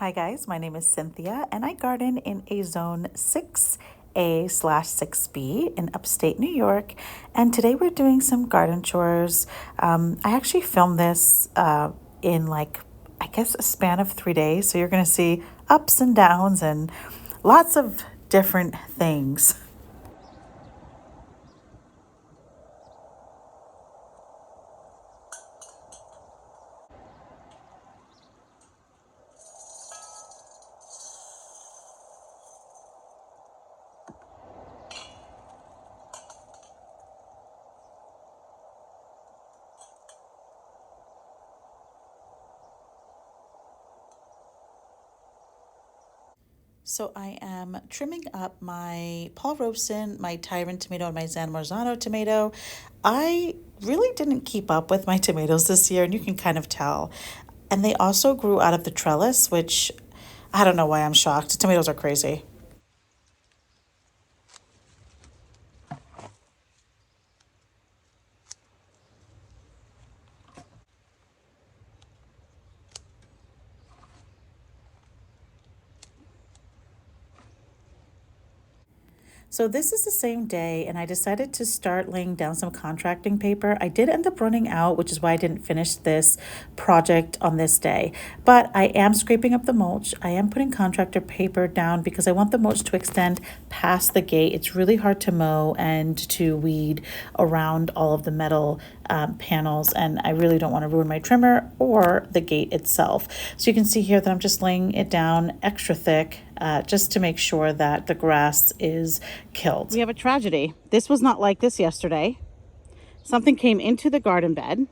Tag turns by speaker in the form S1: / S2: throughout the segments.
S1: Hi guys, my name is Cynthia and I garden in a zone 6A/6B in upstate New York. And today we're doing some garden chores. I actually filmed this in I guess a span of 3 days. So you're going to see ups and downs and lots of different things. So I am trimming up my Paul Robeson, my Tyrant tomato, and my San Marzano tomato. I really didn't keep up with my tomatoes this year, and you can kind of tell. And they also grew out of the trellis, which I don't know why I'm shocked. Tomatoes are crazy. So this is the same day, and I decided to start laying down some contracting paper. I did end up running out, which is why I didn't finish this project on this day. But I am scraping up the mulch. I am putting contractor paper down because I want the mulch to extend past the gate. It's really hard to mow and to weed around all of the metal panels, and I really don't want to ruin my trimmer or the gate itself. So you can see here that I'm just laying it down extra thick just to make sure that the grass is killed. We have a tragedy. This was not like this yesterday. Something came into the garden bed,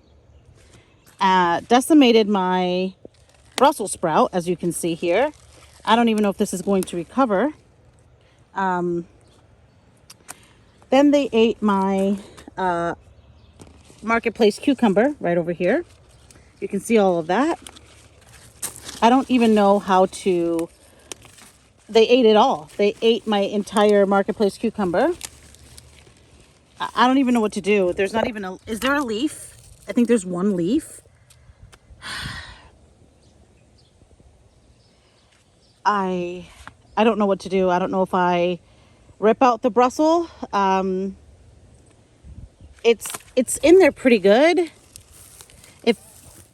S1: decimated my Brussels sprout, as you can see here. I don't even know if this is going to recover. Then they ate my marketplace cucumber right over here. You can see all of that. I don't even know how to... They ate it all. They ate my entire marketplace cucumber. I don't even know what to do. There's not even a... Is there a leaf? I think there's one leaf. I don't know what to do. I don't know if I rip out the Brussels. It's in there pretty good.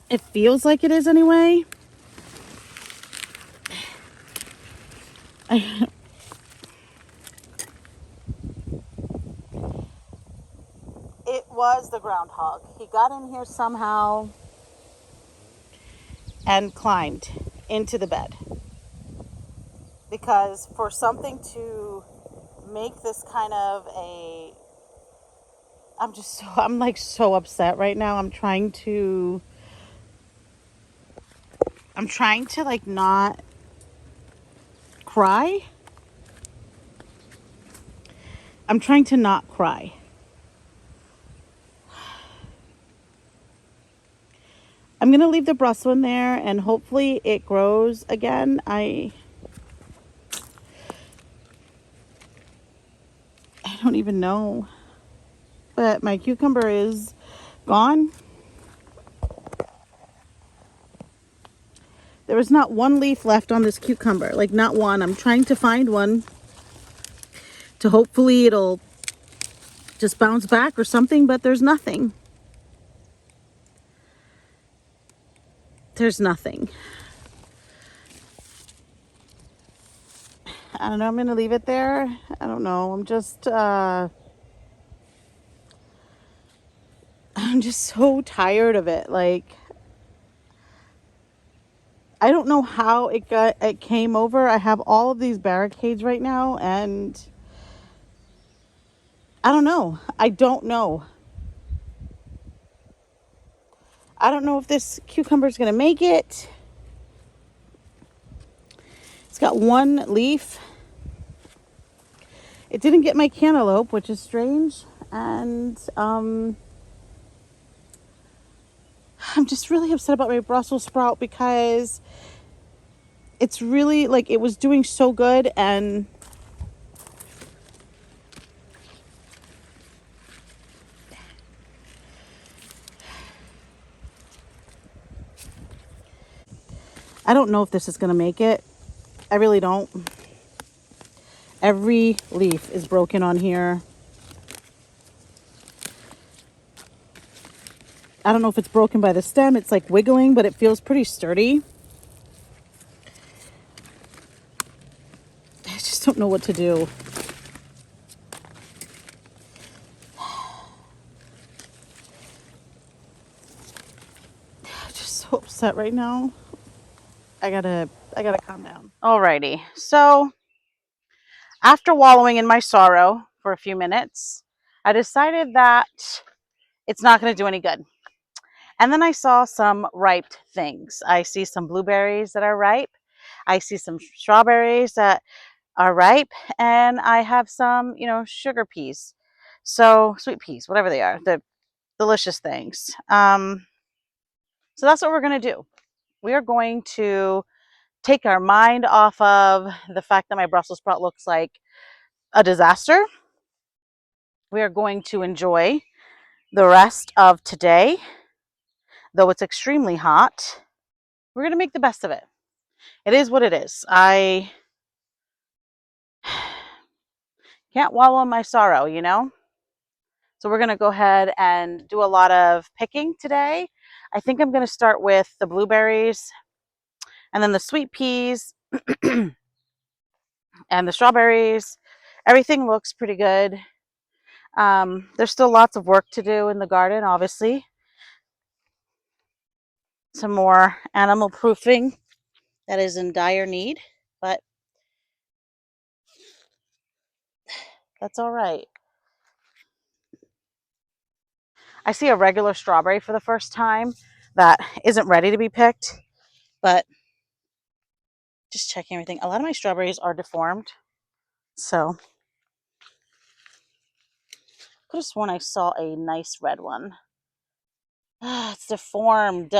S1: It feels like it is anyway. It was the groundhog. He got in here somehow and climbed into the bed. Because for something to make this kind of a... I'm like so upset right now. I'm trying to like not cry. I'm trying to not cry. I'm going to leave the Brussels in there and hopefully it grows again. I don't even know. But my cucumber is gone. There was not one leaf left on this cucumber. Like, not one. I'm trying to find one to hopefully it'll just bounce back or something, but there's nothing. There's nothing. I don't know. I'm going to leave it there. I don't know. I'm just so tired of it. Like, I don't know how it came over. I have all of these barricades right now and I don't know. I don't know. I don't know if this cucumber is going to make it. It's got one leaf. It didn't get my cantaloupe, which is strange. And I'm just really upset about my Brussels sprout because it's really like it was doing so good and I don't know if this is going to make it. I really don't. Every leaf is broken on here. I don't know if it's broken by the stem. It's like wiggling, but it feels pretty sturdy. I just don't know what to do. I'm just so upset right now. I gotta calm down. Alrighty. So after wallowing in my sorrow for a few minutes, I decided that it's not going to do any good. And then I saw some ripe things. I see some blueberries that are ripe. I see some strawberries that are ripe. And I have some, sugar peas. So sweet peas, whatever they are, the delicious things. So that's what we're going to do. We are going to take our mind off of the fact that my Brussels sprout looks like a disaster. We are going to enjoy the rest of today, though it's extremely hot. We're going to make the best of it. It is what it is. I can't wallow in my sorrow, So we're going to go ahead and do a lot of picking today. I think I'm going to start with the blueberries and then the sweet peas and the strawberries. Everything looks pretty good. There's still lots of work to do in the garden, obviously. Some more animal proofing that is in dire need, but that's all right. I see a regular strawberry for the first time that isn't ready to be picked, but just checking everything. A lot of my strawberries are deformed, so could have sworn I saw a nice red one. Ah, it's deformed.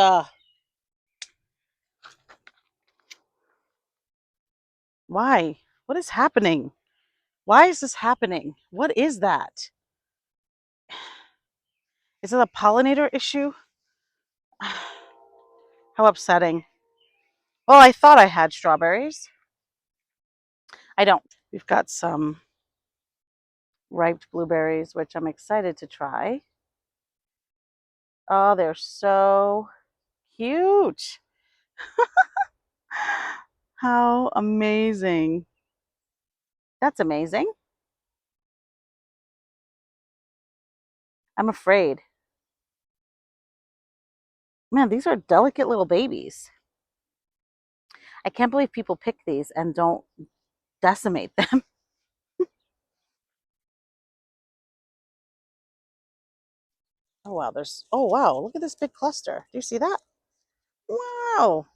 S1: Why? What is happening? Why is this happening? What is that? Is it a pollinator issue? How upsetting. Well, I thought I had strawberries. I don't. We've got some ripe blueberries, which I'm excited to try. Oh, they're so cute. How amazing. That's amazing. I'm afraid. Man, these are delicate little babies. I can't believe people pick these and don't decimate them. Oh wow, look at this big cluster. Do you see that? Wow.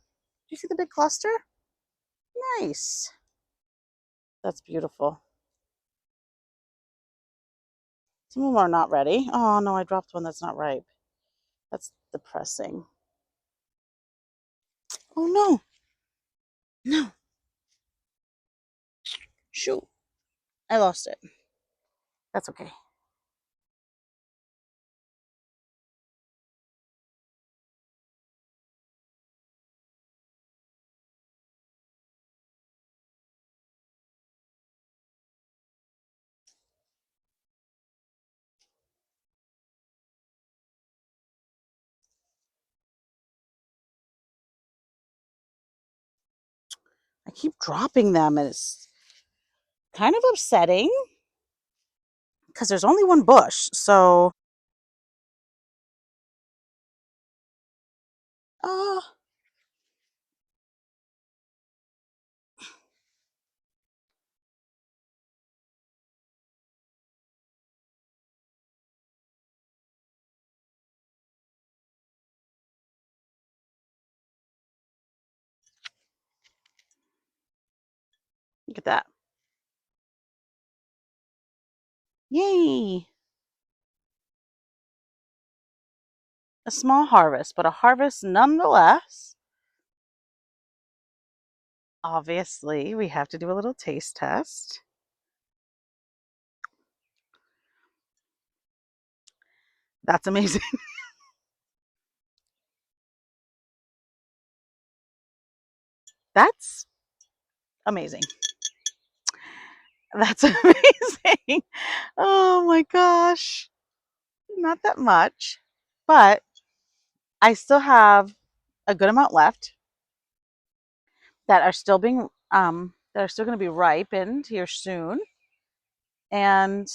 S1: Do you see the big cluster? Nice. That's beautiful. Some of them are not ready. Oh no, I dropped one that's not ripe. That's depressing. Oh no. No. Shoot. I lost it. That's okay. I keep dropping them and it's kind of upsetting because there's only one bush. So, uh, look at that. Yay. A small harvest, but a harvest nonetheless. Obviously, we have to do a little taste test. That's amazing.
S2: That's amazing. That's amazing. Oh my gosh. Not that much, but I still have a good amount left that are still being that are still going to be ripened here soon. And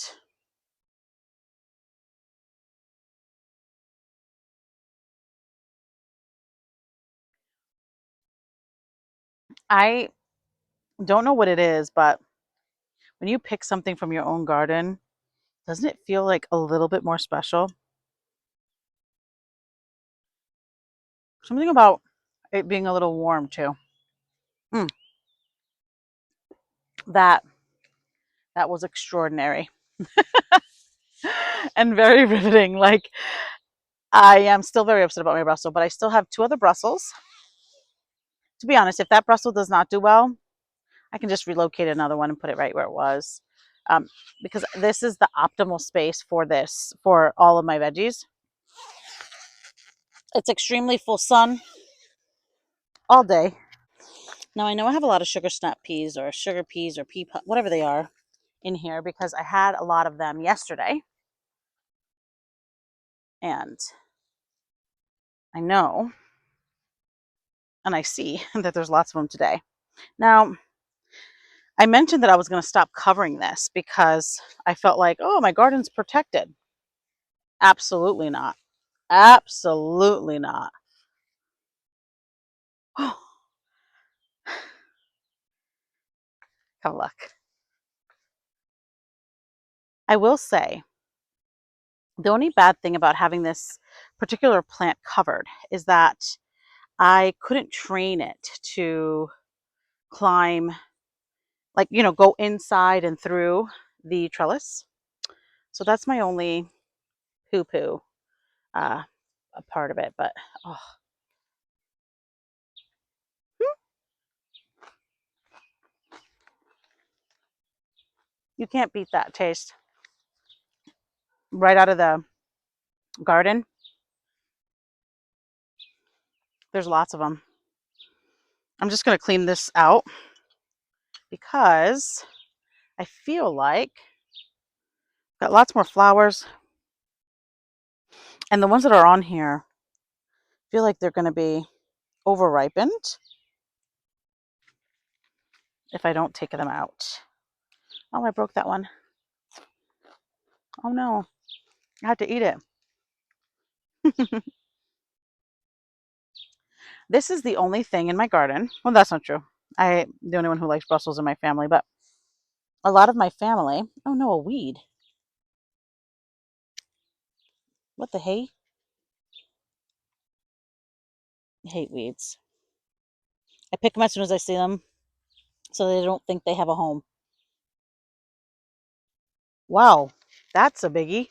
S2: I don't know what it is, but when you pick something from your own garden, doesn't it feel like a little bit more special? Something about it being a little warm too. Mm, that that was extraordinary and very riveting. Like I am still very upset about my Brussels, but I still have two other Brussels. To be honest, if that Brussels does not do well, I can just relocate another one and put it right where it was. Um, because this is the optimal space for this, for all of my veggies. It's extremely full sun all day. Now I know I have a lot of sugar snap peas or sugar peas or pea, whatever they are in here because I had a lot of them yesterday. And I know and I see that there's lots of them today. Now, I mentioned that I was going to stop covering this because I felt like, oh, my garden's protected. Absolutely not. Absolutely not. Have a look. I will say the only bad thing about having this particular plant covered is that I couldn't train it to climb, like, go inside and through the trellis. So that's my only poo poo a part of it. But oh, you can't beat that taste right out of the garden. There's lots of them. I'm just going to clean this out because I feel like got lots more flowers. And the ones that are on here feel like they're going to be over ripened if I don't take them out. Oh, I broke that one. Oh no, I had to eat it. This is the only thing in my garden. Well, that's not true. I'm the only one who likes Brussels in my family, but a lot of my family. Oh no, a weed. What the hey? I hate weeds. I pick them as soon as I see them so they don't think they have a home. Wow, that's a biggie.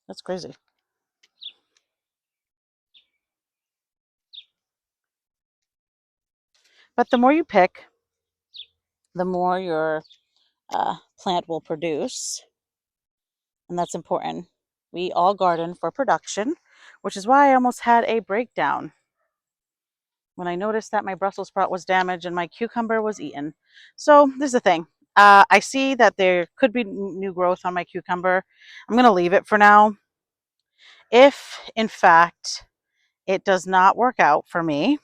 S2: That's crazy. But the more you pick, the more your plant will produce. And that's important. We all garden for production, which is why I almost had a breakdown when I noticed that my Brussels sprout was damaged and my cucumber was eaten. So this is the thing. I see that there could be new growth on my cucumber. I'm going to leave it for now. If, in fact, it does not work out for me,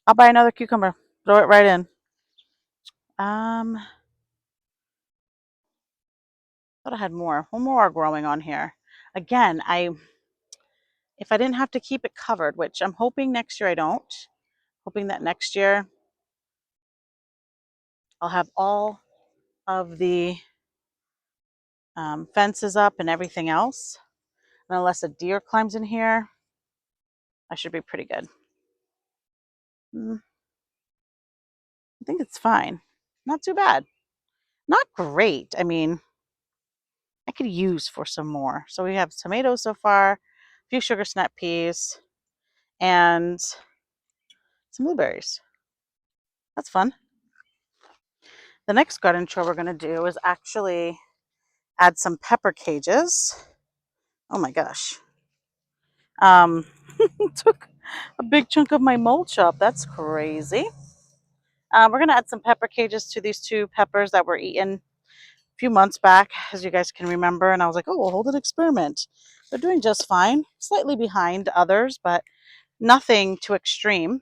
S2: I'll buy another cucumber. Throw it right in. Thought I had more. One more are growing on here. Again, if I didn't have to keep it covered, which I'm hoping next year I don't, hoping that next year I'll have all of the fences up and everything else. And unless a deer climbs in here, I should be pretty good. I think it's fine. Not too bad. Not great. I mean, I could use for some more. So we have tomatoes so far, a few sugar snap peas, and some blueberries. That's fun. The next garden chore we're going to do is actually add some pepper cages. Oh my gosh. It took a big chunk of my mulch up. That's crazy. We're going to add some pepper cages to these 2 peppers that were eaten a few months back, as you guys can remember. And I was like, oh, we'll hold an experiment. They're doing just fine. Slightly behind others, but nothing too extreme.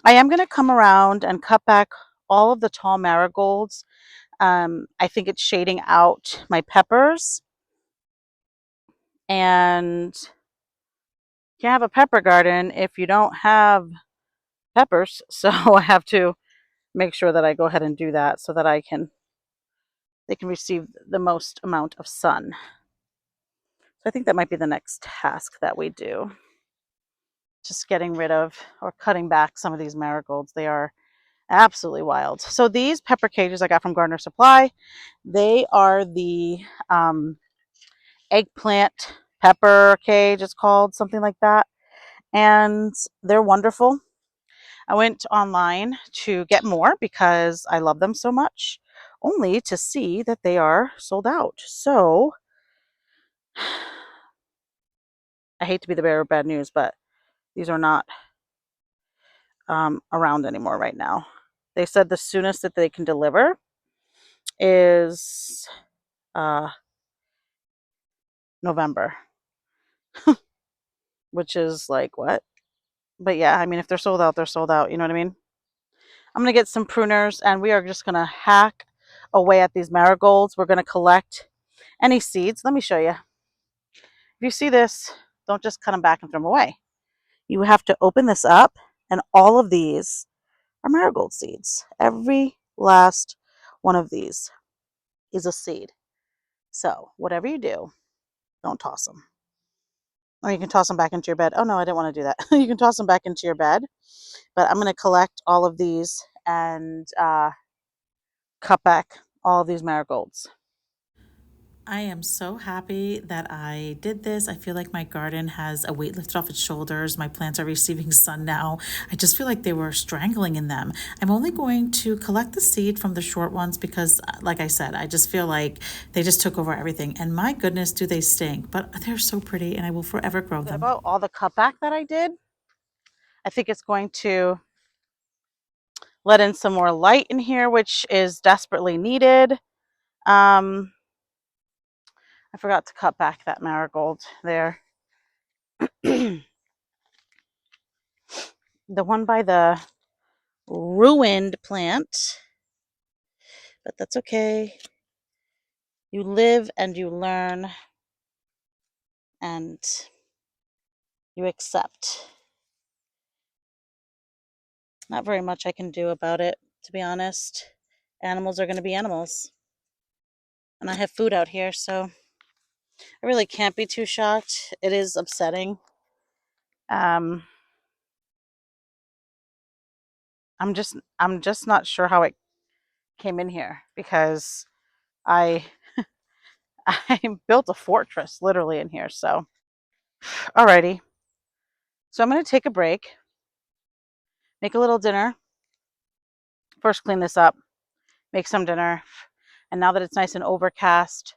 S2: I am going to come around and cut back all of the tall marigolds. I think it's shading out my peppers. And you can't have a pepper garden if you don't have peppers. So I have to make sure that I go ahead and do that so that they can receive the most amount of sun. So I think that might be the next task that we do. Just getting rid of or cutting back some of these marigolds. They are absolutely wild. So these pepper cages I got from Gardener Supply, they are the eggplant pepper cage, it's called, something like that. And they're wonderful. I went online to get more because I love them so much, only to see that they are sold out. So I hate to be the bearer of bad news, but these are not around anymore right now. They said the soonest that they can deliver is November, which is like what? But yeah, I mean, if they're sold out, they're sold out. You know what I mean? I'm going to get some pruners and we are just going to hack away at these marigolds. We're going to collect any seeds. Let me show you. If you see this, don't just cut them back and throw them away. You have to open this up, and all of these are marigold seeds. Every last one of these is a seed. So whatever you do, don't toss them. Or you can toss them back into your bed. Oh no, I didn't want to do that. You can toss them back into your bed. But I'm going to collect all of these and cut back all of these marigolds.
S1: I am so happy that I did this. I feel like my garden has a weight lifted off its shoulders. My plants are receiving sun now. I just feel like they were strangling in them. I'm only going to collect the seed from the short ones because, like I said, I just feel like they just took over everything. And my goodness, do they stink. But they're so pretty and I will forever grow them.
S2: About all the cutback that I did, I think it's going to let in some more light in here, which is desperately needed. I forgot to cut back that marigold there. The one by the ruined plant, but that's okay. You live and you learn and you accept. Not very much I can do about it, to be honest. Animals are going to be animals. And I have food out here, so I really can't be too shocked. It is upsetting. I'm just not sure how it came in here because I I built a fortress literally in here. So alrighty. So I'm gonna take a break, make a little dinner. First clean this up, make some dinner. And now that it's nice and overcast,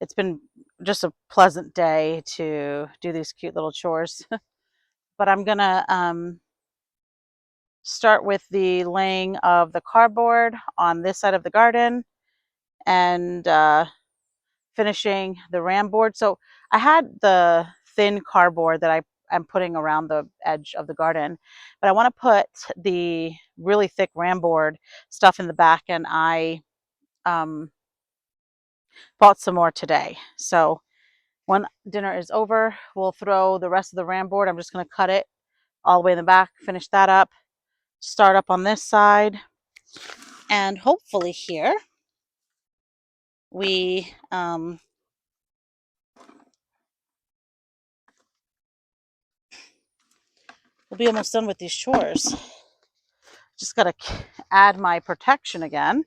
S2: it's been just a pleasant day to do these cute little chores. But I'm gonna start with the laying of the cardboard on this side of the garden and finishing the ram board. So I had the thin cardboard that I'm putting around the edge of the garden, but I want to put the really thick ram board stuff in the back, and I bought some more today. So when dinner is over, we'll throw the rest of the ram board. I'm just going to cut it all the way in the back, finish that up, start up on this side, and hopefully here we we'll be almost done with these chores. Just got to add my protection again.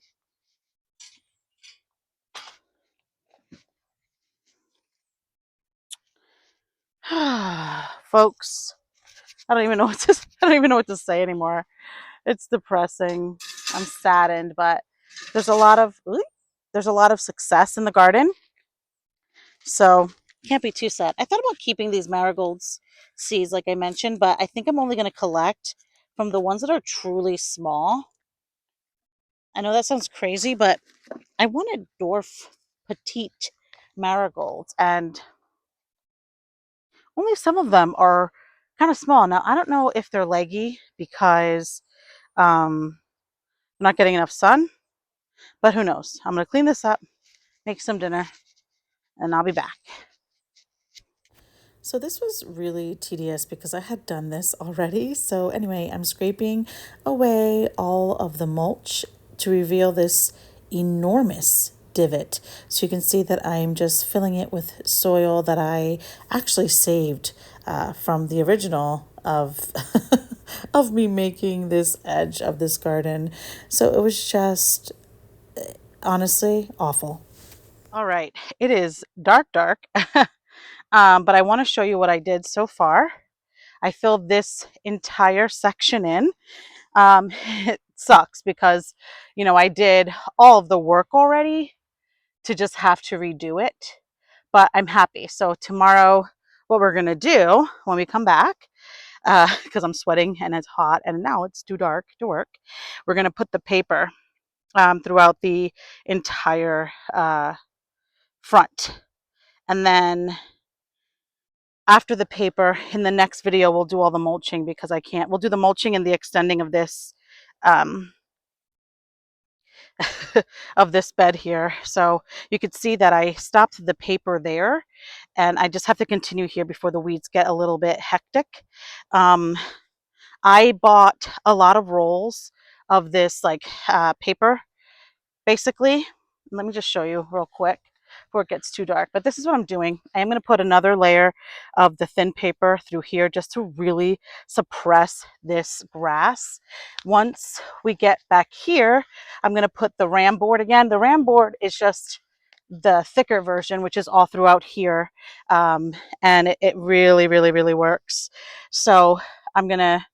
S2: Folks, I don't even know what to say anymore. It's depressing. I'm saddened, but there's a lot of success in the garden. So Can't be too sad. I thought about keeping these marigolds seeds, like I mentioned, but I think I'm only going to collect from the ones that are truly small. I know that sounds crazy, but I wanted dwarf petite marigolds, and only some of them are kind of small. Now, I don't know if they're leggy because I'm not getting enough sun, but who knows? I'm going to clean this up, make some dinner, and I'll be back.
S1: So this was really tedious because I had done this already. So anyway, I'm scraping away all of the mulch to reveal this enormous divot. So you can see that I'm just filling it with soil that I actually saved from the original of of me making this edge of this garden. So it was just honestly awful.
S2: All right, it is dark, dark, but I want to show you what I did so far. I filled this entire section in. It sucks because, I did all of the work already to just have to redo it, but I'm happy. So tomorrow, what we're gonna do when we come back, because I'm sweating and it's hot and now it's too dark to work, we're gonna put the paper throughout the entire front. And then after the paper, in the next video, we'll do all the mulching because I can't. We'll do the mulching and the extending of this um, of this bed here. So you could see that I stopped the paper there, and I just have to continue here before the weeds get a little bit hectic. Um, I bought a lot of rolls of this like paper, basically. Let me just show you real quick before it gets too dark. But this is what I'm doing. I am going to put another layer of the thin paper through here just to really suppress this grass. Once we get back here, I'm going to put the ram board again. The ram board is just the thicker version, which is all throughout here. And it really, really, really works. So I'm going to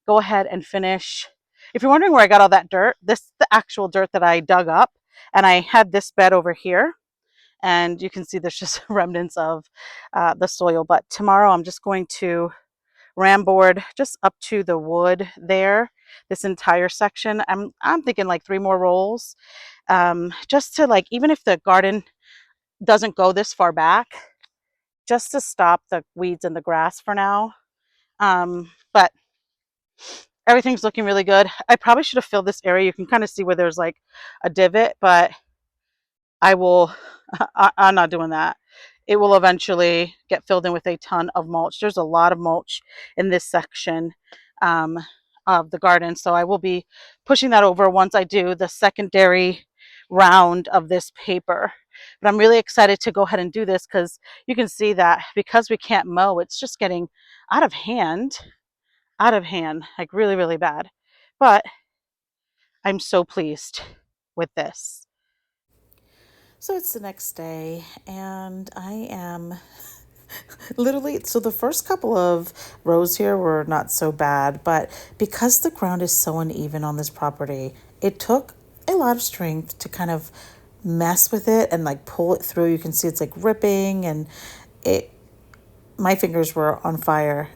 S2: go ahead and finish. If you're wondering where I got all that dirt, this is the actual dirt that I dug up. And I had this bed over here, and you can see there's just remnants of the soil. But tomorrow I'm just going to ram board just up to the wood there, this entire section. I'm thinking like 3 more rolls, just to, like, even if the garden doesn't go this far back, just to stop the weeds and the grass for now. But everything's looking really good. I probably should have filled this area. You can kind of see where there's like a divot, but I will, I'm not doing that. It will eventually get filled in with a ton of mulch. There's a lot of mulch in this section um, of the garden. So I will be pushing that over once I do the secondary round of this paper. But I'm really excited to go ahead and do this because you can see that because we can't mow, it's just getting out of hand, like really, really bad. But I'm so pleased with this.
S1: So it's the next day, and I am literally, so the first couple of rows here were not so bad, but because the ground is so uneven on this property, it took a lot of strength to kind of mess with it and like pull it through. You can see it's like ripping, and it my fingers were on fire,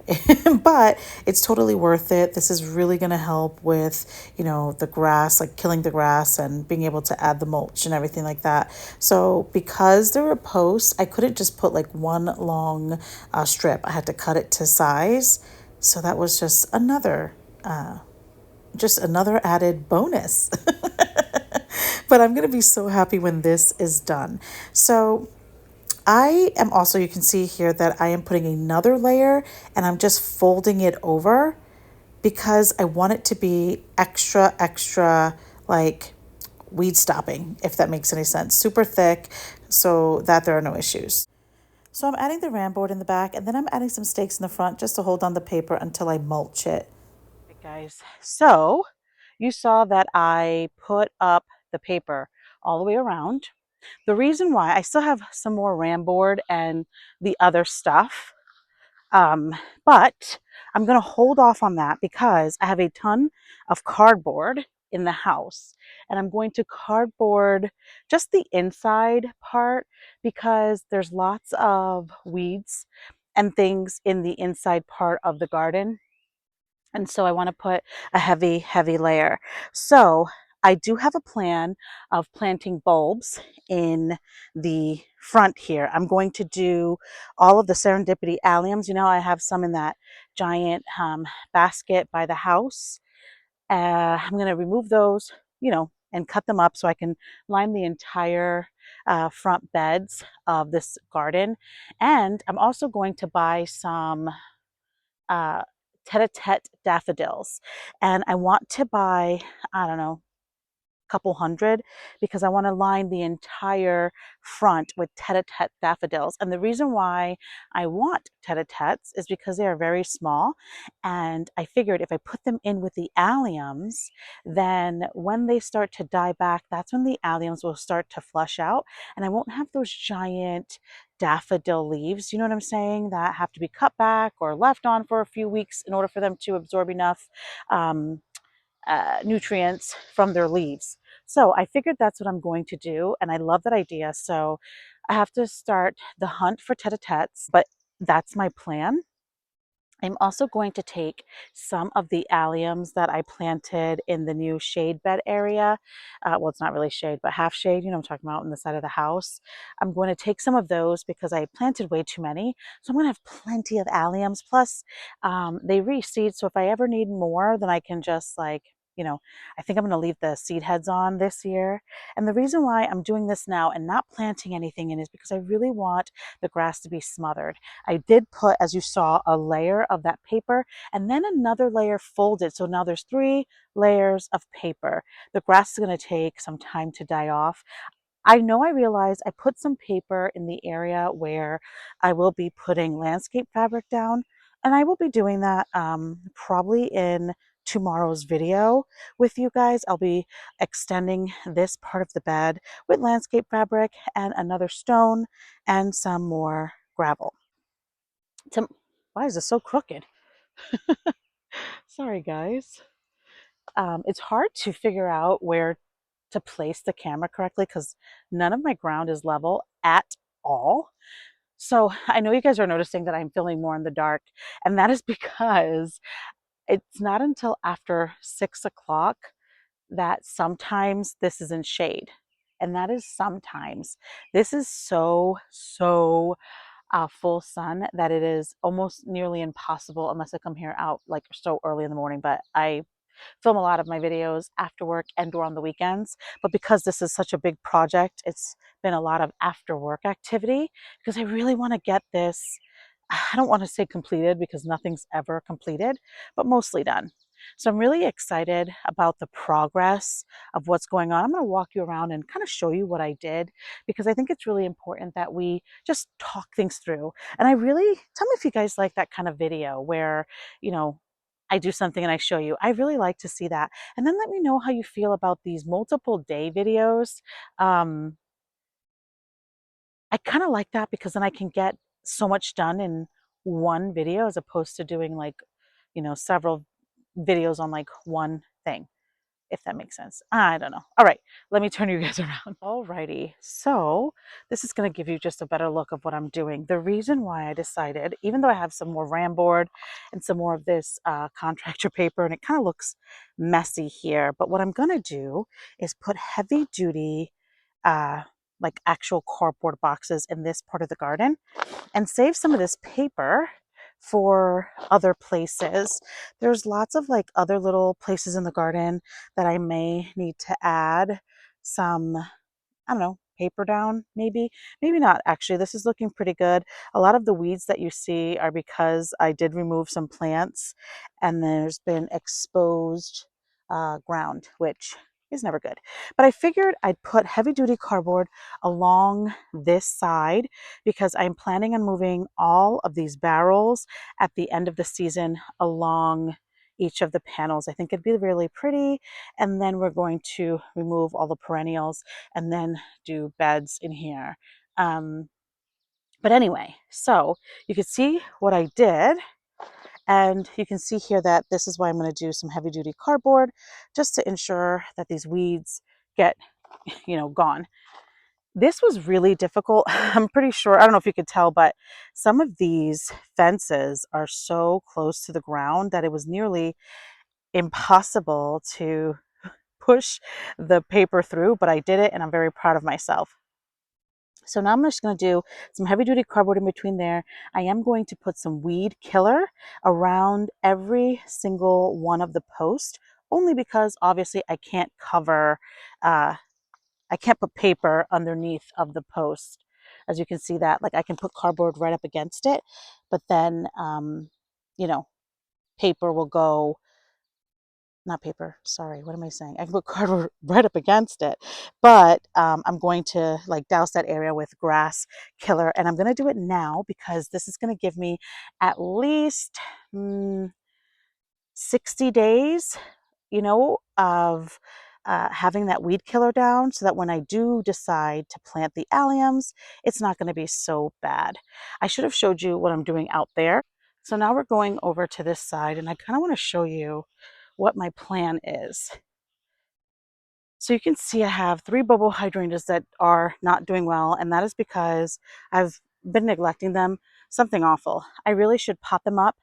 S1: but it's totally worth it. This is really going to help with, the grass, like killing the grass and being able to add the mulch and everything like that. So because there were posts, I couldn't just put like one long strip. I had to cut it to size. So that was just another added bonus. But I'm going to be so happy when this is done. So I am also, you can see here that I am putting another layer and I'm just folding it over because I want it to be extra, extra like weed stopping, if that makes any sense. Super thick so that there are no issues. So I'm adding the ram board in the back, and then I'm adding some stakes in the front just to hold on the paper until I mulch it.
S2: Right, guys. So you saw that I put up the paper all the way around. The reason why I still have some more ram board and the other stuff, but I'm going to hold off on that because I have a ton of cardboard in the house. And I'm going to cardboard just the inside part because there's lots of weeds and things in the inside part of the garden. And so I want to put a heavy, heavy layer. So I do have a plan of planting bulbs in the front here. I'm going to do all of the serendipity alliums. You know, I have some in that giant basket by the house. I'm going to remove those, you know, and cut them up so I can line the entire front beds of this garden. And I'm also going to buy some uh, tete-a-tete daffodils. And I want to buy, I don't know, couple hundred because I want to line the entire front with tete-a-tete daffodils. And the reason why I want tete-a-tetes is because they are very small. And I figured if I put them in with the alliums, then when they start to die back, that's when the alliums will start to flush out. And I won't have those giant daffodil leaves, you know what I'm saying, that have to be cut back or left on for a few weeks in order for them to absorb enough nutrients from their leaves. So I figured that's what I'm going to do, and I love that idea. So I have to start the hunt for tete-a-tetes, but that's my plan. I'm also going to take some of the alliums that I planted in the new shade bed area. Well, it's not really shade, but half shade, you know what I'm talking about, in the side of the house. I'm going to take some of those because I planted way too many. So I'm going to have plenty of alliums. Plus, they reseed. So if I ever need more, then I can just like, you know, I think I'm going to leave the seed heads on this year. And the reason why I'm doing this now and not planting anything in is because I really want the grass to be smothered. I did put, as you saw, a layer of that paper and then another layer folded. So now there's 3 layers of paper. The grass is going to take some time to die off. I realized I put some paper in the area where I will be putting landscape fabric down, and I will be doing that probably in tomorrow's video with you guys. I'll be extending this part of the bed with landscape fabric and another stone and some more gravel. Why is this so crooked? Sorry, guys. It's hard to figure out where to place the camera correctly because none of my ground is level at all. So I know you guys are noticing that I'm filming more in the dark, and that is because it's not until after 6 o'clock that sometimes this is in shade. And that is sometimes. This is so full sun that it is almost nearly impossible unless I come here out like so early in the morning. But I film a lot of my videos after work and or on the weekends. But because this is such a big project, it's been a lot of after work activity because I really want to get this, I don't want to say completed because nothing's ever completed, but mostly done. So I'm really excited about the progress of what's going on. I'm going to walk you around and kind of show you what I did because I think it's really important that we just talk things through. And I really, tell me if you guys like that kind of video where, you know, I do something and I show you. I really like to see that. And then let me know how you feel about these multiple day videos. Um, I kind of like that because then I can get so much done in one video as opposed to doing like, you know, several videos on like one thing, if that makes sense. I don't know. All right, let me turn you guys around. Alrighty, so this is going to give you just a better look of what I'm doing. The reason why I decided, even though I have some more ram board and some more of this contractor paper, and it kind of looks messy here, but what I'm going to do is put heavy duty, uh, like actual cardboard boxes in this part of the garden and save some of this paper for other places. There's lots of like other little places in the garden that I may need to add some, I don't know, paper down, maybe. Maybe not, actually. This is looking pretty good. A lot of the weeds that you see are because I did remove some plants and there's been exposed ground, which is never good. But I figured I'd put heavy duty cardboard along this side because I'm planning on moving all of these barrels at the end of the season along each of the panels. I think it'd be really pretty. And then we're going to remove all the perennials and then do beds in here. But anyway, so you can see what I did. And you can see here that this is why I'm going to do some heavy duty cardboard just to ensure that these weeds get, gone. This was really difficult. I'm pretty sure, I don't know if you could tell, but some of these fences are so close to the ground that it was nearly impossible to push the paper through, but I did it and I'm very proud of myself. So now I'm just going to do some heavy duty cardboard in between there. I am going to put some weed killer around every single one of the posts, only because obviously uh, I can't put paper underneath of the post. As you can see that, like I can put cardboard right up against it, but then, you know, paper will go, not paper, sorry, what am I saying? I can put cardboard right up against it, but I'm going to like douse that area with grass killer, and I'm going to do it now because this is going to give me at least 60 days, of having that weed killer down so that when I do decide to plant the alliums, it's not going to be so bad. I should have showed you what I'm doing out there. So now we're going over to this side, and I kind of want to show you what my plan is. So you can see I have 3 bulbo hydrangeas that are not doing well, and that is because I've been neglecting them. Something awful. I really should pot them up,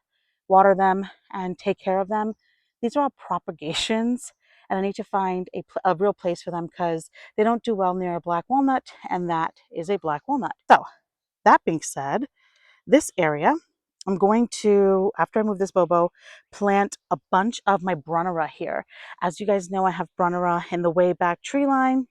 S2: water them, and take care of them. These are all propagations, and I need to find a real place for them because they don't do well near a black walnut, and that is a black walnut. So that being said, this area, I'm going to, after I move this bobo, plant a bunch of my Brunnera here. As you guys know, I have Brunnera in the way back tree line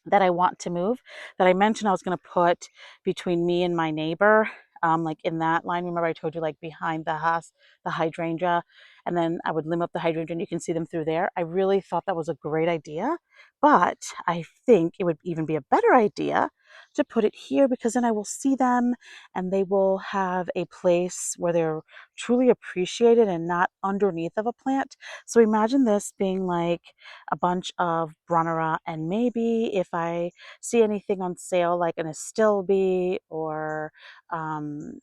S2: that I want to move, that I mentioned I was going to put between me and my neighbor, like in that line. Remember I told you, like behind the house, the hydrangea, and then I would limb up the hydrangea and you can see them through there. I really thought that was a great idea, but I think it would even be a better idea to put it here because then I will see them and they will have a place where they're truly appreciated and not underneath of a plant. So imagine this being like a bunch of Brunnera, and maybe if I see anything on sale like an astilbe or um,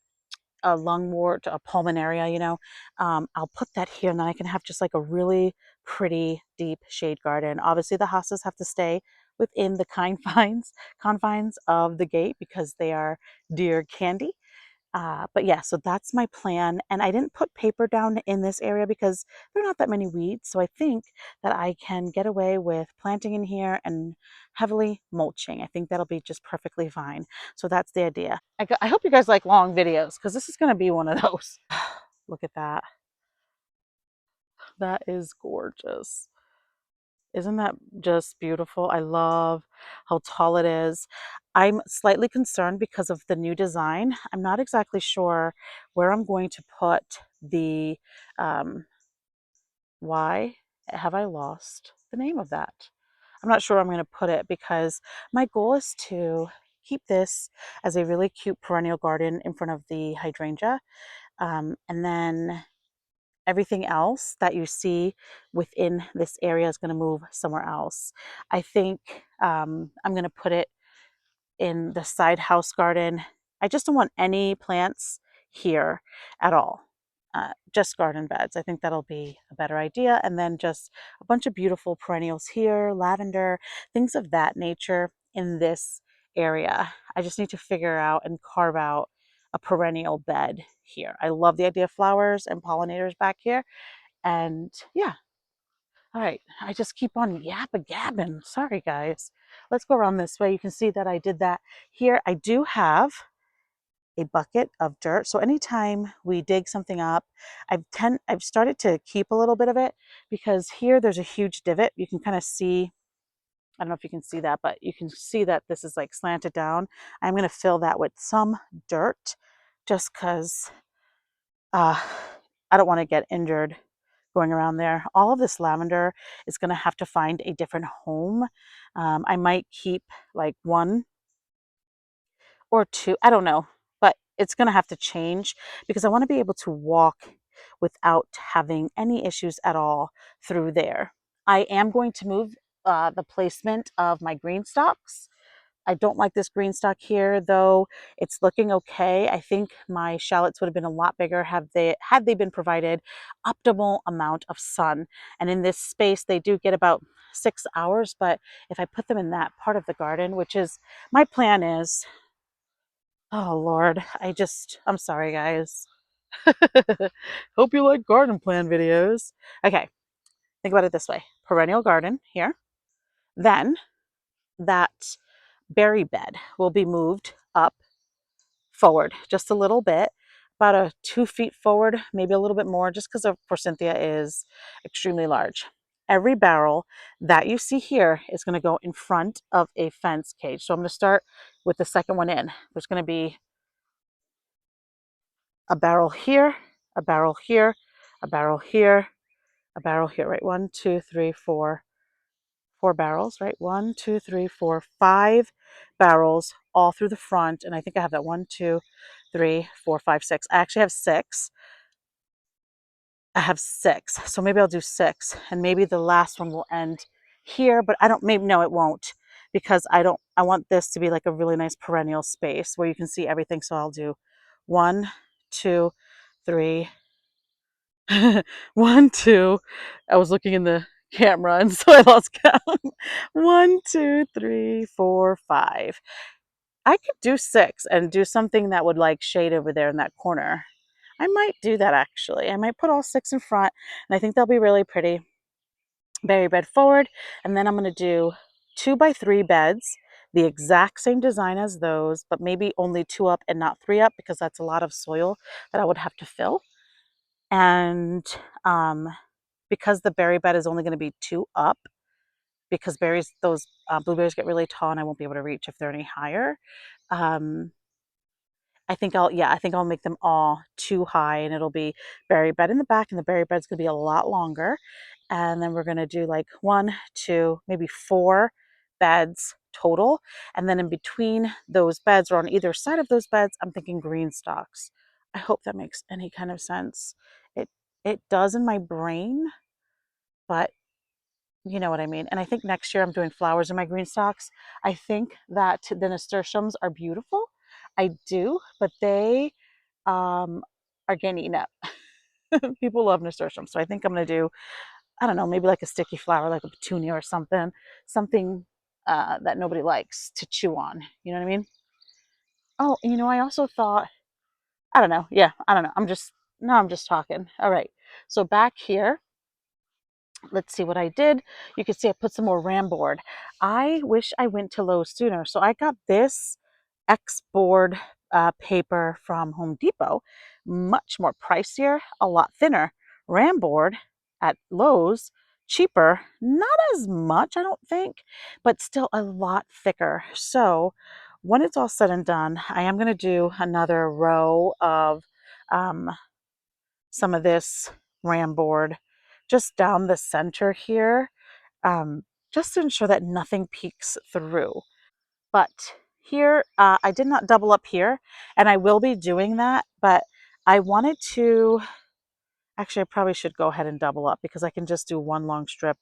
S2: a lungwort, a pulmonaria, I'll put that here and then I can have just like a really pretty deep shade garden. Obviously the hostas have to stay within the confines of the gate because they are deer candy. But yeah, so that's my plan. And I didn't put paper down in this area because there are not that many weeds. So I think that I can get away with planting in here and heavily mulching. I think that'll be just perfectly fine. So that's the idea. I hope you guys like long videos because this is going to be one of those. Look at that. That is gorgeous. Isn't that just beautiful? I love how tall it is. I'm slightly concerned because of the new design. I'm not exactly sure where I'm going to put the, why have I lost the name of that? I'm not sure where I'm going to put it because my goal is to keep this as a really cute perennial garden in front of the hydrangea. And then everything else that you see within this area is going to move somewhere else. I think I'm going to put it in the side house garden. I just don't want any plants here at all. Just garden beds. I think that'll be a better idea. And then just a bunch of beautiful perennials here, lavender, things of that nature in this area. I just need to figure out and carve out a perennial bed here. I love the idea of flowers and pollinators back here. And yeah, all right. I just keep on gabbing. Sorry, guys. Let's go around this way. You can see that I did that here. I do have a bucket of dirt. So anytime we dig something up, I've started to keep a little bit of it because here there's a huge divot. You can kind of see, I don't know if you can see that, but you can see that this is like slanted down. I'm going to fill that with some dirt just because I don't want to get injured going around there. All of this lavender is going to have to find a different home. I might keep like 1 or 2, I don't know, but it's going to have to change because I want to be able to walk without having any issues at all through there. I am going to move the placement of my green stalks I don't like this green stalk here, though it's looking okay. I think my shallots would have been a lot bigger had they been provided optimal amount of sun. And in this space, they do get about 6 hours. But if I put them in that part of the garden, which is my plan is, oh Lord, I'm sorry, guys. Hope you like garden plan videos. Okay, think about it this way: perennial garden here, then that berry bed will be moved up forward just a little bit, about 2 feet forward, maybe a little bit more, just because Forsythia is extremely large. Every barrel that you see here is going to go in front of a fence cage. So I'm going to start with the second one in. There's going to be a barrel here, a barrel here, a barrel here, a barrel here, right? 1, 2, 3, 4, 4 barrels, right? 1, 2, 3, 4, 5 barrels all through the front. And I think I have that 1, 2, 3, 4, 5, 6. I actually have 6. I have 6. So maybe I'll do 6. And maybe the last one will end here, but I don't, maybe, no, it won't, because I want this to be like a really nice perennial space where you can see everything. So I'll do 1, 2, 3, 1, 2. I was looking in the camera and so I lost count. 1, 2, 3, 4, 5. I could do 6 and do something that would like shade over there in that corner. I might do that actually. I might put all 6 in front and I think they'll be really pretty. Berry bed forward, and then I'm going to do 2 by 3 beds, the exact same design as those, but maybe only 2 up and not 3 up because that's a lot of soil that I would have to fill. And because the berry bed is only going to be 2 up, because those blueberries get really tall and I won't be able to reach if they're any higher. I think I'll make them all 2 high, and it'll be berry bed in the back, and the berry bed's gonna be a lot longer. And then we're gonna do like 1, 2, maybe 4 beds total. And then in between those beds or on either side of those beds, I'm thinking green stalks. I hope that makes any kind of sense. It it does in my brain, but you know what I mean. And I think next year I'm doing flowers in my green stalks. I think that the nasturtiums are beautiful. I do, but they are getting eaten up. People love nasturtiums. So I think I'm going to do, I don't know, maybe like a sticky flower, like a petunia or something that nobody likes to chew on. You know what I mean? Oh, I also thought, I don't know. Yeah, I don't know. I'm just talking. All right. So back here, let's see what I did. You can see I put some more ram board. I wish I went to Lowe's sooner. So I got this X board paper from Home Depot, much more pricier, a lot thinner. Ram board at Lowe's, cheaper, not as much, I don't think, but still a lot thicker. So when it's all said and done, I am going to do another row of um, some of this ram board just down the center here, um, just to ensure that nothing peeks through. But here, I did not double up here, and I will be doing that, but I wanted to, actually, I probably should go ahead and double up because I can just do one long strip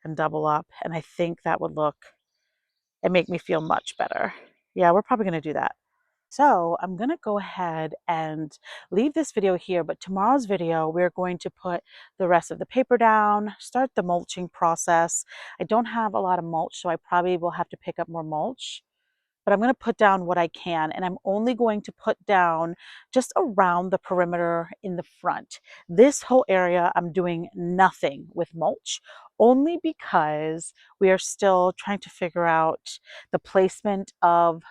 S2: and double up, and I think that would look and make me feel much better. Yeah, we're probably going to do that. So I'm going to go ahead and leave this video here, but tomorrow's video, we're going to put the rest of the paper down, start the mulching process. I don't have a lot of mulch, so I probably will have to pick up more mulch, but I'm going to put down what I can, and I'm only going to put down just around the perimeter in the front. This whole area, I'm doing nothing with mulch, only because we are still trying to figure out the placement of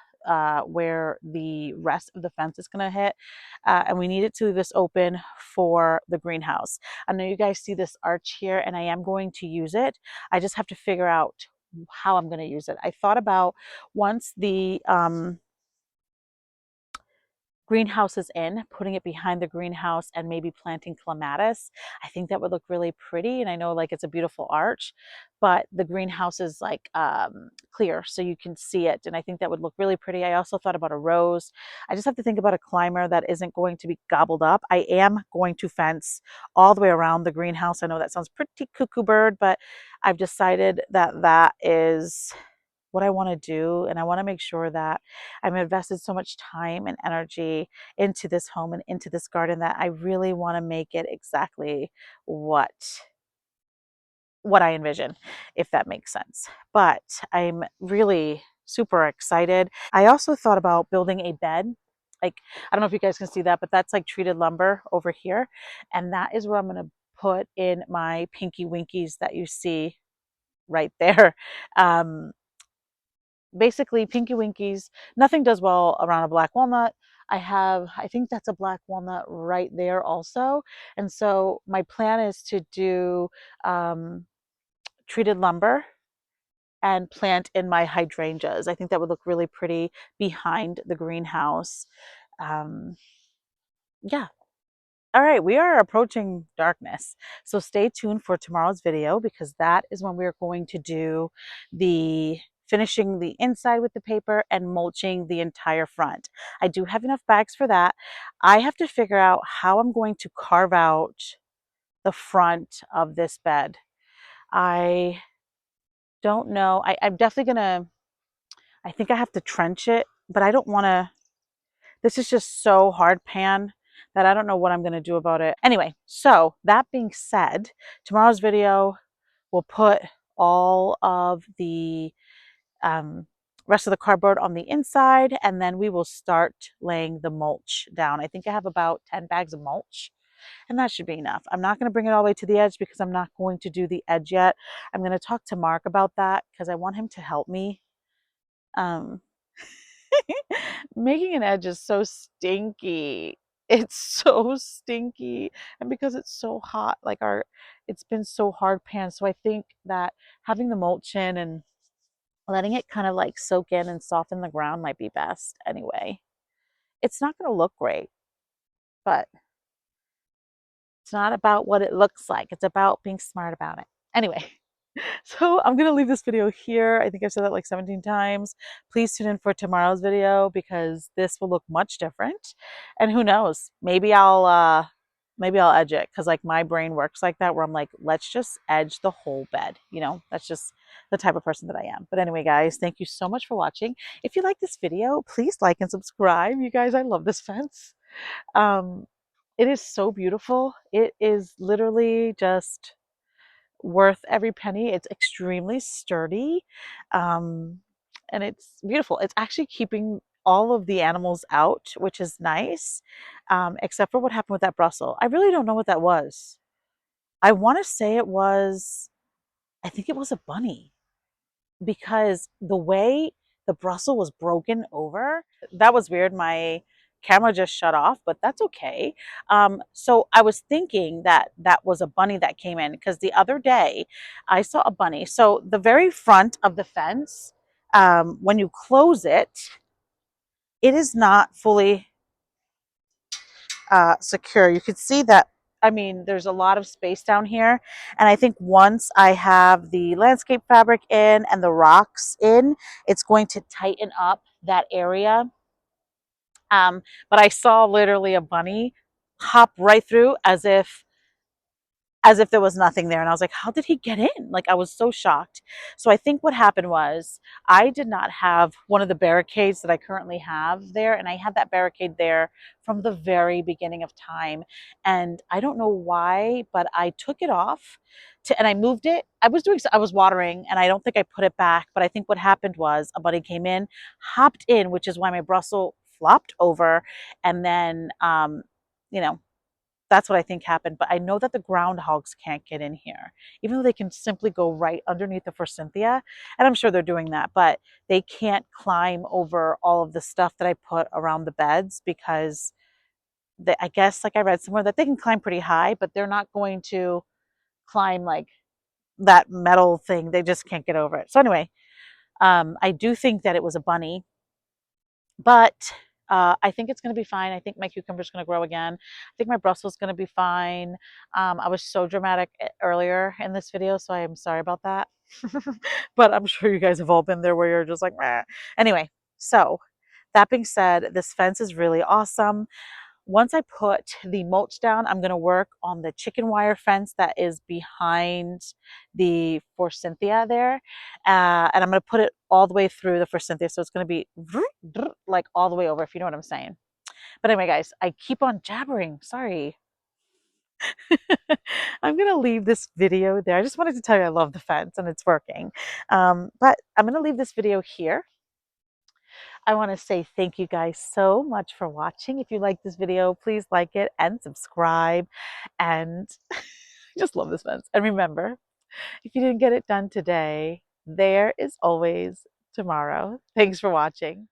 S2: where the rest of the fence is going to hit. And we needed to leave this open for the greenhouse. I know you guys see this arch here, and I am going to use it. I just have to figure out how I'm going to use it. I thought about once the greenhouse is in, putting it behind the greenhouse and maybe planting clematis. I think that would look really pretty. And I know like it's a beautiful arch, but the greenhouse is like clear so you can see it. And I think that would look really pretty. I also thought about a rose. I just have to think about a climber that isn't going to be gobbled up. I am going to fence all the way around the greenhouse. I know that sounds pretty cuckoo bird, but I've decided that that is what I want to do. And I want to make sure that I've invested so much time and energy into this home and into this garden that I really want to make it exactly what I envision, if that makes sense. But I'm really super excited. I also thought about building a bed. Like, I don't know if you guys can see that, but that's like treated lumber over here. And that is where I'm going to put in my pinky winkies that you see right there. Um, Basically, pinky winkies, nothing does well around a black walnut. I think that's a black walnut right there also. And so my plan is to do treated lumber and plant in my hydrangeas. I think that would look really pretty behind the greenhouse. Um, yeah. All right, we are approaching darkness. So stay tuned for tomorrow's video because that is when we're going to do the finishing the inside with the paper and mulching the entire front. I do have enough bags for that. I have to figure out how I'm going to carve out the front of this bed. I don't know. I'm definitely gonna, I think I have to trench it, but I don't want to. This is just so hard pan that I don't know what I'm going to do about it. Anyway, so that being said, tomorrow's video will put all of the um, rest of the cardboard on the inside, and then we will start laying the mulch down. I think I have about 10 bags of mulch, and that should be enough. I'm not going to bring it all the way to the edge because I'm not going to do the edge yet. I'm going to talk to Mark about that because I want him to help me. Um, Making an edge is so stinky. It's so stinky. And because it's so hot, like it's been so hard pan. So I think that having the mulch in and letting it kind of like soak in and soften the ground might be best anyway. It's not going to look great, but it's not about what it looks like. It's about being smart about it. Anyway, so I'm going to leave this video here. I think I've said that like 17 times. Please tune in for tomorrow's video because this will look much different. And who knows, maybe I'll edge it because like my brain works like that where I'm like, let's just edge the whole bed. You know, that's just the type of person that I am. But anyway, guys, thank you so much for watching. If you like this video, please like and subscribe. You guys, I love this fence. Um, it is so beautiful. It is literally just worth every penny. It's extremely sturdy, um, and it's beautiful. It's actually keeping all of the animals out, which is nice, except for what happened with that Brussels. I really don't know what that was. I want to say it was, I think it was a bunny because the way the Brussels was broken over, that was weird. My camera just shut off, but that's okay. So I was thinking that that was a bunny that came in because the other day I saw a bunny. So the very front of the fence, when you close it, it is not fully secure. You can see that, I mean, there's a lot of space down here. And I think once I have the landscape fabric in and the rocks in, it's going to tighten up that area. But I saw literally a bunny hop right through as if there was nothing there. And I was like, how did he get in? Like, I was so shocked. So I think what happened was I did not have one of the barricades that I currently have there. And I had that barricade there from the very beginning of time. And I don't know why, but I took it off and I moved it. I was watering and I don't think I put it back. But I think what happened was a bunny came in, hopped in, which is why my Brussels flopped over. And then, you know, that's what I think happened. But I know that the groundhogs can't get in here, even though they can simply go right underneath the forsythia. And I'm sure they're doing that, but they can't climb over all of the stuff that I put around the beds because I guess, like I read somewhere, that they can climb pretty high, but they're not going to climb like that metal thing. They just can't get over it. So anyway, I do think that it was a bunny, but I think it's going to be fine. I think my cucumber is going to grow again. I think my Brussels is going to be fine. I was so dramatic earlier in this video, so I am sorry about that. But I'm sure you guys have all been there where you're just like, meh. Anyway, so that being said, this fence is really awesome. Once I put the mulch down, I'm going to work on the chicken wire fence that is behind the forsythia there. And I'm going to put it all the way through the forsythia. So it's going to be like all the way over, if you know what I'm saying. But anyway, guys, I keep on jabbering. Sorry. I'm going to leave this video there. I just wanted to tell you I love the fence and it's working. But I'm going to leave this video here. I want to say thank you guys so much for watching. If you like this video, please like it and subscribe. And I just love this fence. And remember, if you didn't get it done today, there is always tomorrow. Thanks for watching.